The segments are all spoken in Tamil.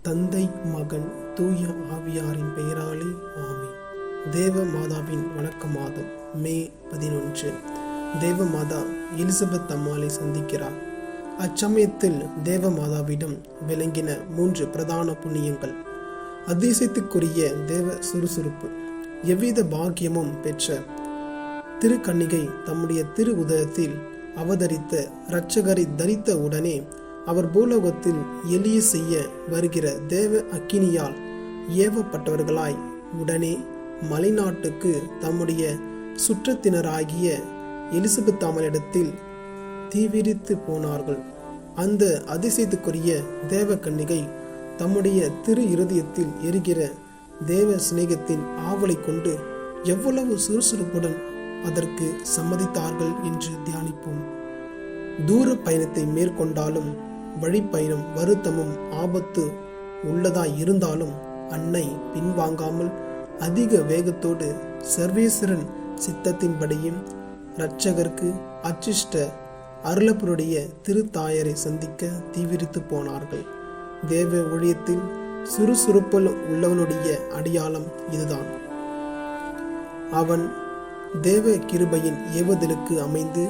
தந்தை, மகன், தூய ஆவியாரின் பெயராலே ஆமென். தேவ மாதாவின் வணக்க மாதம் மே 11. தேவ மாதா எலிசபெத் அம்மாளை சந்திக்கிறார். அச்சமயத்தில் தேவ மாதாவிடம் விளங்கின 3 பிரதான புண்ணியங்கள். அதிசயத்துக்குரிய தேவ சுறுசுறுப்பு. எவ்வித பாக்கியமும் பெற்ற திருக்கன்னிகை தம்முடைய திரு உதயத்தில் அவதரித்த இரட்சகரை தரித்த உடனே அவர் பூலோகத்தில் எளிய செய்ய வருகிற தேவ அக்கினியால் ஏவப்பட்டவர்களாய் உடனே மலைநாட்டுக்கு தம்முடைய சுற்றத்தினராகிய எலிசபெத் அம்மாளிடத்தில் தீவிரித்து போனார்கள். அந்த அதிசயத்துக்குரிய தேவ கன்னிகை தம்முடைய திரு இருதயத்தில் எரிகிற தேவ சிநேகத்தின் ஆவலை கொண்டு எவ்வளவு சுறுசுறுப்புடன் அதற்கு சம்மதித்தார்கள் என்று தியானிப்போம். தூர பயணத்தை மேற்கொண்டாலும் வழிப்பயணம் வருத்தமும் ஆபத்து உள்ளதாய் இருந்தாலும் அன்னை பின்வாங்காமல் அதிக வேகத்தோடு சர்வேஸ்வரன் சித்தத்தின்படியும் இரட்சகருக்கு அச்சிஷ்ட அருளப்பருடைய திருத்தாயரை சந்திக்க தீவிரித்து போனார்கள். தேவ ஊழியத்தில் சுறுசுறுப்பில் உள்ளவனுடைய அடையாளம் இதுதான். அவன் தேவ கிருபையின் ஏவுதலுக்கு அமைந்து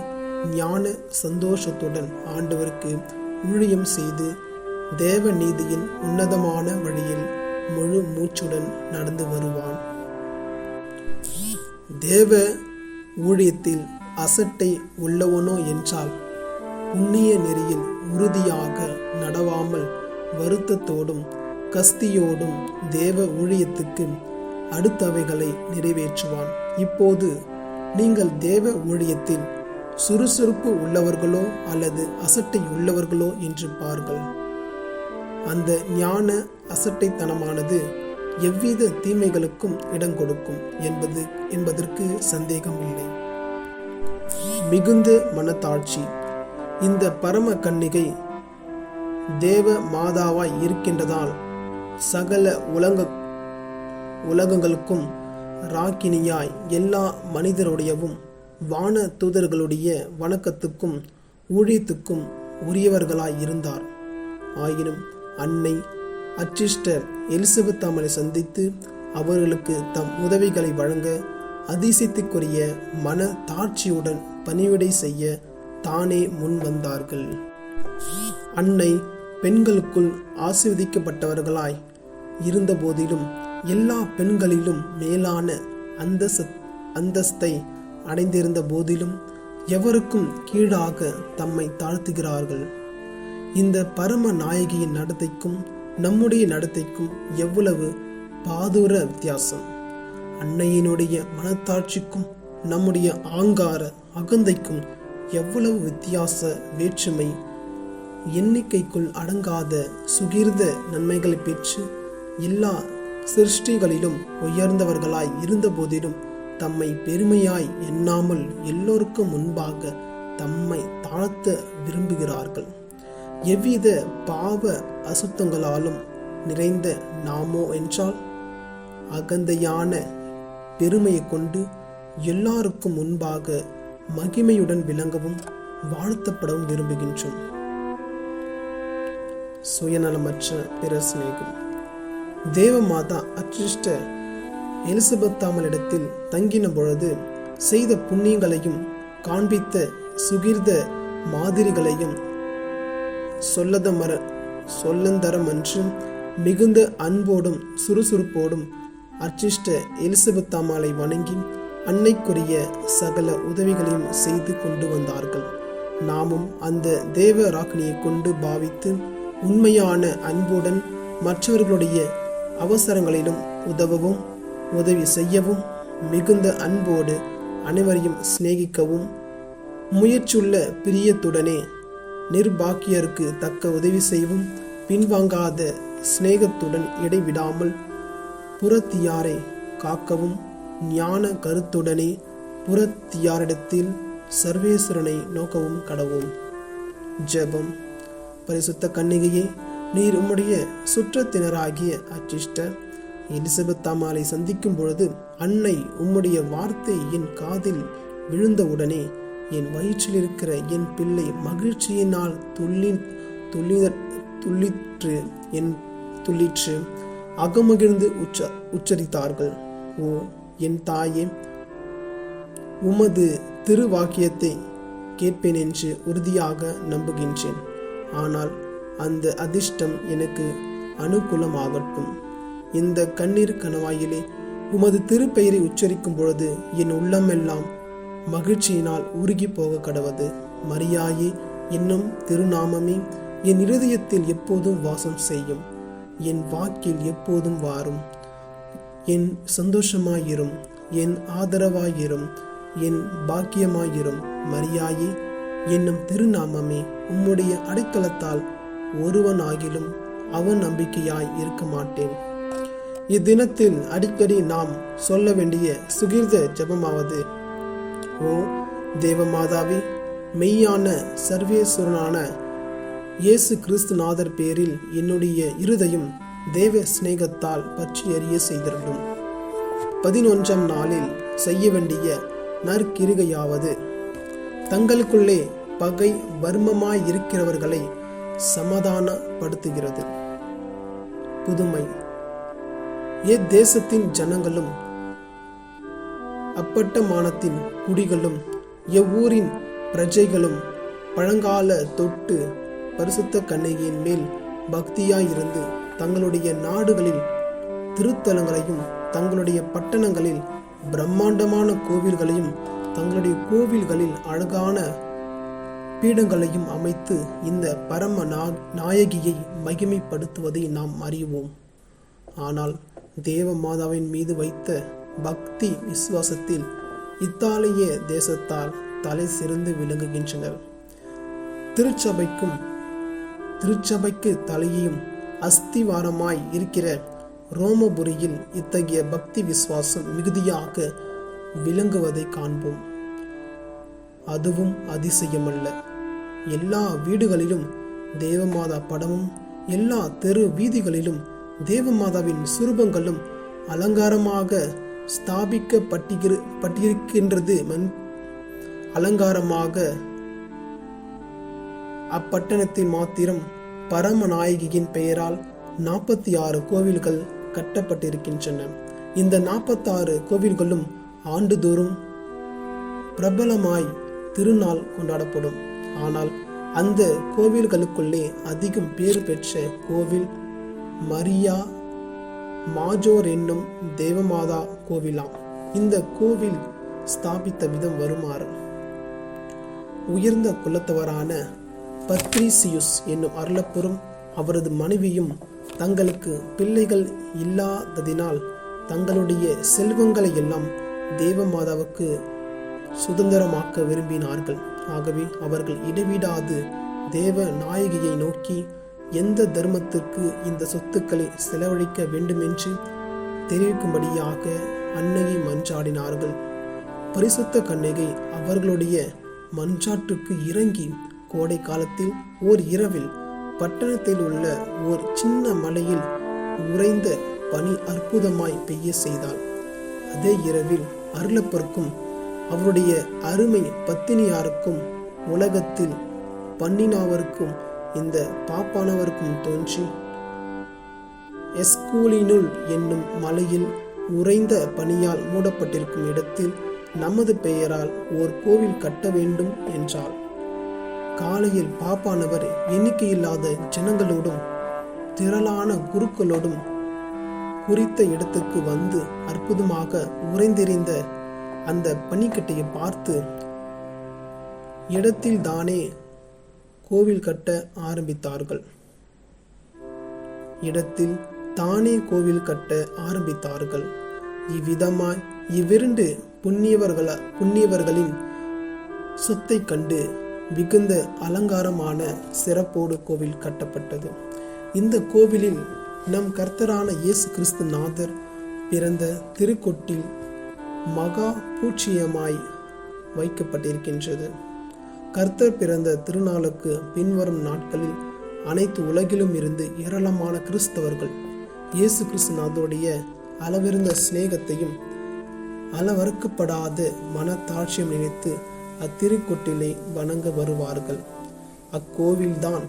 ஞான சந்தோஷத்துடன் ஆண்டவருக்கு ஊழியம் செய்து தேவ நீதியின் உன்னதமான வழியில் முழு மூச்சுடன் நடந்து வருவான். தேவ ஊழியத்தில் அசட்டை உள்ளவனோ என்றால் புண்ணிய நெறியில் உறுதியாக நடவாமல் வருத்தத்தோடும் கஸ்தியோடும் தேவ ஊழியத்துக்கு அடுத்தவைகளை நிறைவேற்றுவான். இப்போது நீங்கள் தேவ ஊழியத்தில் சுறுசுறுப்பு உள்ளவர்களோ அல்லது அசட்டை உள்ளவர்களோ என்று பாருங்கள். அந்த ஞான அசட்டைத்தனமானது எவ்வித தீமைகளுக்கும் இடம் கொடுக்கும் என்பதற்கு சந்தேகம் இல்லை. மிகுந்த மனத்தாட்சி. இந்த பரம கன்னிகை தேவ மாதாவாய் இருக்கின்றதால் சகல உலகங்களுக்கும் ராக்கினியாய் எல்லா மனிதருடையவும் வான தூதர்களுடைய வணக்கத்துக்கும் ஊழியத்துக்கும் உரியவர்களாய் இருந்தார். ஆயினும் அன்னை அச்சிஷ்ட எலிசபெத் அம்மாளை சந்தித்து அவர்களுக்கு தம் உதவிகளை வழங்க அதிசயத்துக்குரிய மன தாட்சியுடன் பணிவிடை செய்ய தானே முன் வந்தார்கள். அன்னை பெண்களுக்குள் ஆசீர்வதிக்கப்பட்டவர்களாய் இருந்த போதிலும் எல்லா பெண்களிலும் மேலான அந்தஸ்தை அடைந்திருந்த போதிலும் எவருக்கும் கீழாக தம்மை தாழ்த்துகிறார்கள். இந்த பரம நாயகியின் நடத்தைக்கும் நம்முடைய நடத்தைக்கும் எவ்வளவு பாதூர வித்தியாசம்! அன்னையினுடைய மனத்தாட்சிக்கும் நம்முடைய ஆங்கார அகந்தைக்கும் எவ்வளவு வித்தியாச வேற்றுமை! எண்ணிக்கைக்குள் அடங்காத சுகிர்த நன்மைகளை பெற்று எல்லா சிருஷ்டிகளிலும் உயர்ந்தவர்களாய் இருந்த போதிலும் தம்மை பெருமையாய் எண்ணாமல் எல்லோருக்கும் முன்பாக தம்மை தாழ்த்த விரும்புகிறார்கள். எவ்வித பாவ அசுத்தங்களாலும் நிறைந்த நாமோ என்றால் அகந்தையான பெருமையை கொண்டு எல்லாருக்கும் முன்பாக மகிமையுடன் விளங்கவும் வாழ்த்தப்படவும் விரும்புகின்றோம். சுயநலமற்ற பிற சிநேகம். தேவமாதா அச்சிஷ்ட எலிசபெத் அம்மாளிடத்தில் தங்கின பொழுது செய்த புண்ணியங்களையும் காண்பித்த சுகிர்த மாதிரிகளையும் சொல்லந்தரமன்று மிகுந்த அன்போடும் சுறுசுறுப்போடும் அச்சிஷ்ட எலிசபெத் அம்மாளை வணங்கி அன்னைக்குரிய சகல உதவிகளையும் செய்து கொண்டு வந்தார்கள். நாமும் அந்த தேவ ராக்கினியை கொண்டு பாவித்து உண்மையான அன்புடன் மற்றவர்களுடைய அவசரங்களிலும் உதவவும் உதவி செய்யவும் மிகுந்த அன்போடு அனைவரையும் சிநேகிக்கவும் முயற்சியுள்ள பிரியத்துடனே நிர்பாக்கியருக்கு தக்க உதவி செய்யவும் பின்வாங்காத சிநேகத்துடன் இடைவிடாமல் புறத்தியாரை காக்கவும் ஞான கருத்துடனே புறத்தியாரிடத்தில் சர்வேஸ்வரனை நோக்கவும் கடவும். ஜெபம். பரிசுத்த கன்னிகையே, நீர் உம்முடைய சுற்றத்தினராகிய அச்சிஷ்ட எலிசபெத் அம்மாளை சந்திக்கும் பொழுது அன்னை உம்முடைய வார்த்தை என் காதில் விழுந்தவுடனே என் வயிற்றில் இருக்கிற என் பிள்ளை மகிழ்ச்சியினால் துள்ளிற்று அகமகிழ்ந்து உச்சரித்தார்கள். ஓ என் தாயே, உமது திருவாக்கியத்தை கேட்பேன் என்று உறுதியாக நம்புகின்றேன். ஆனால் அந்த அதிர்ஷ்டம் எனக்கு அனுகூலமாகட்டும். இந்த கண்ணீர் கணவாயிலே உமது திருப்பெயரை உச்சரிக்கும் பொழுது என் உள்ளமெல்லாம் மகிழ்ச்சியினால் உருகி போக கடவது. மரியாயே என்னும் திருநாமமே என் இருதயத்தில் எப்போதும் வாசம் செய்யும். என் வாக்கில் எப்போதும் வாரும். என் சந்தோஷமாயிரும், என் ஆதரவாயிரும், என் பாக்கியமாயிரும். மரியாயே என்னும் திருநாமமே உம்முடைய அடைக்கலத்தால் ஒருவனாகிலும் அவன் நம்பிக்கையாய் இருக்க மாட்டேன். இத்தினத்தில் அடிக்கடி நாம் சொல்ல வேண்டிய சுகீர்த ஜெபமாவது: ஓ தேவமாதாவே, மெய்யான சர்வேஸ்வரனான இயேசு கிறிஸ்துநாதர் பேரில் என்னுடைய இருதயம் தேவ சிநேகத்தால் பற்றி எறிய செய்திருக்கும். 11ஆம் நாளில் செய்ய வேண்டிய நற்கிரிகையாவது: தங்களுக்குள்ளே பகை வர்மமாய் இருக்கிறவர்களை சமாதானப்படுத்துகிறது. புதுமை: தேசத்தின் ஜனங்களும் அப்பட்டமானத்தின் குடிகளும் எவ்வூரின் பிரஜைகளும் பழங்கால தொட்டு பரிசுத்த கன்னிகையின் மேல் பக்தியாயிருந்து தங்களுடைய நாடுகளில் திருத்தலங்களையும் தங்களுடைய பட்டணங்களில் பிரம்மாண்டமான கோவில்களையும் தங்களுடைய கோவில்களில் அழகான பீடங்களையும் அமைத்து இந்த பரம நாயகியை மகிமைப்படுத்துவதை நாம் அறிவோம். ஆனால் தேவ மாதாவின் மீது வைத்த பக்தி விசுவாசத்தில் இத்தாலிய தேசத்தால் தலை சிறந்து விளங்குகின்றனர். திருச்சபைக்கு தலையும் அஸ்திவாரமாய் இருக்கிற ரோமபுரியில் இத்தகைய பக்தி விசுவாசம் மிகுதியாக விளங்குவதை காண்போம். அதுவும் அதிசயமல்ல. எல்லா வீடுகளிலும் தேவமாதா படமும் எல்லா தெரு வீதிகளிலும் தேவமாதாவின் சுரூபங்களும் அலங்காரமாக ஸ்தாபிக்கப்பட்டிருக்கின்றது. அலங்காரமாக அப்பட்டணத்தில் மாத்திரம் பரமநாயகியின் பெயரால் 46 கோவில்கள் கட்டப்பட்டிருக்கின்றன. இந்த 46 கோவில்களும் ஆண்டுதோறும் பிரபலமாய் திருநாள் கொண்டாடப்படும். ஆனால் அந்த கோவில்களுக்குள்ளே அதிகம் பேறு பெற்ற கோவில் மரியா மாஜோர் என்னும் தேவமாதா கோவிலாம். இந்த கோவில் ஸ்தாபித்த விதம் வருமாறு: உயர்ந்த குலத்தவரான பத்ரிசியுஸ் என்னும் அருளப்பெரும் அவரது மனைவியும் தங்களுக்கு பிள்ளைகள் இல்லாததினால் தங்களுடைய செல்வங்களை எல்லாம் தேவமாதாவுக்கு சுதந்திரமாக்க விரும்பினார்கள். ஆகவே அவர்கள் இடைவிடாது தேவ நாயகியை நோக்கி எந்த தர்மத்திற்கு இந்த சொத்துக்களை செலவழிக்க வேண்டுமென்று தெரிவிக்கும்படியாக அன்னையை மன்றாடினார்கள். பரிசுத்த கன்னிகை அவர்களுடைய மன்றாட்டுக்கு இறங்கி கோடை காலத்தில் ஓர் இரவில் பட்டணத்தில் உள்ள ஓர் சின்ன மலையில் உறைந்த பனி அற்புதமாய் பெய்ய செய்தாள். அதே இரவில் அருளப்பருக்கும் அவருடைய அருமை பத்தினியாருக்கும் உலகத்தில் பன்னினாவருக்கும் இந்த பாப்பானவருக்கும் தோன்றி எஸ்கூலினுள் என்னும் மலையில் உறைந்த பனியால் மூடப்பட்டிருக்கும் இடத்தில் நமது பெயரால் ஓர் கோவில் கட்ட வேண்டும் என்றார். காலையில் பாப்பானவர் எண்ணிக்கையில்லாத ஜனங்களோடும் திரளான குருக்களோடும் குறித்த இடத்துக்கு வந்து அற்புதமாக உறைந்திருந்த அந்த பனிக்கட்டையை பார்த்து இடத்தில் தானே கோவில் கட்ட ஆரம்பித்தார்கள். இவ்விதமாய் இவ்விரண்டு புண்ணியவர்களின் சொத்தை கண்டு மிகுந்த அலங்காரமான சிறப்போடு கோவில் கட்டப்பட்டது. இந்த கோவிலில் நம் கர்த்தரான இயேசு கிறிஸ்து நாதர் பிறந்த திருக்கொட்டில் மகா பூச்சியமாய் வைக்கப்பட்டிருக்கின்றது. கர்த்தர் பிறந்த திருநாளுக்கு பின்வரும் நாட்களில் அனைத்து உலகிலும் இருந்து ஏராளமான கிறிஸ்தவர்கள் இயேசு கிறிஸ்துநாதருடைய அளவிருந்த சிநேகத்தையும் அளவறுக்கப்படாத மனத்தாட்சியம் நினைத்து அத்திருக்கொட்டிலை வணங்க வருவார்கள். அக்கோவில்தான்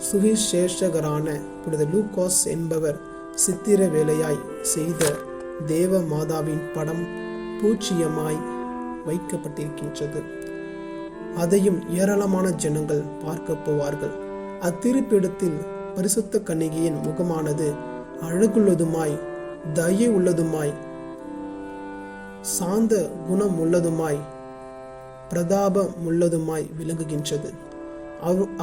சுவிசேஷகரான புனித லூகாஸ் என்பவர் சித்திர வேலையாய் செய்த தேவ மாதாவின் படம் பூச்சியமாய் வைக்கப்பட்டிருக்கின்றது. அதையும் ஏராளமான ஜனங்கள் பார்க்க போவார்கள். அத்திருப்பிடத்தில் பரிசுத்த கன்னிகையின் முகமானது அழகுள்ளதுமாய், தயை உள்ளதுமாய், சாந்த குணம் உள்ளதுமாய், பிரதாபம் உள்ளதுமாய் விளங்குகின்றது.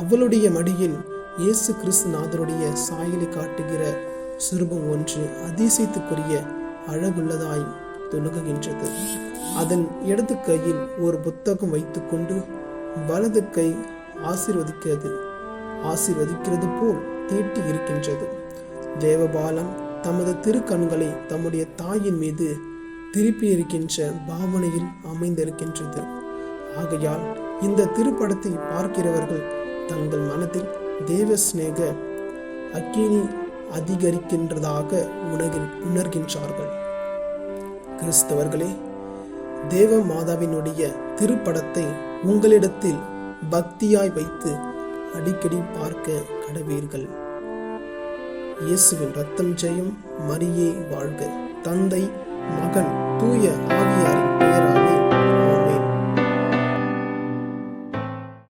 அவளுடைய மடியில் இயேசு கிறிஸ்து நாதருடைய சாயலை காட்டுகிற சுரூபம் ஒன்று அதிசயத்துக்குரிய அழகுள்ளதாய் துலங்குகின்றது. அதன் இடது கையில் ஒரு புத்தகம் வைத்துக்கொண்டு வலது கை ஆசீர்வதிக்கிறது போல் தீட்டி இருக்கின்றது. தேவபாலன் தமது திருக்கண்களை தம்முடைய தாயின் மீது திருப்பி இருக்கின்ற பாவனையில் அமைந்திருக்கின்றது. ஆகையால் இந்த திருப்படத்தை பார்க்கிறவர்கள் தங்கள் மனதில் தேவ சிநேக அக்கினி அதிகரிக்கின்றதாக உணர்கின்றார்கள். கிறிஸ்தவர்களே, தேவ மாதாவினுடைய திருப்படத்தை உங்களிடத்தில் பக்தியாய் வைத்து அடிக்கடி பார்க்க கடவீர்கள். இயேசுவின் ரத்தம் ஜெயம், மரியே வாழ்க. தந்தை, மகன், தூய ஆவியாரின் பெயராலே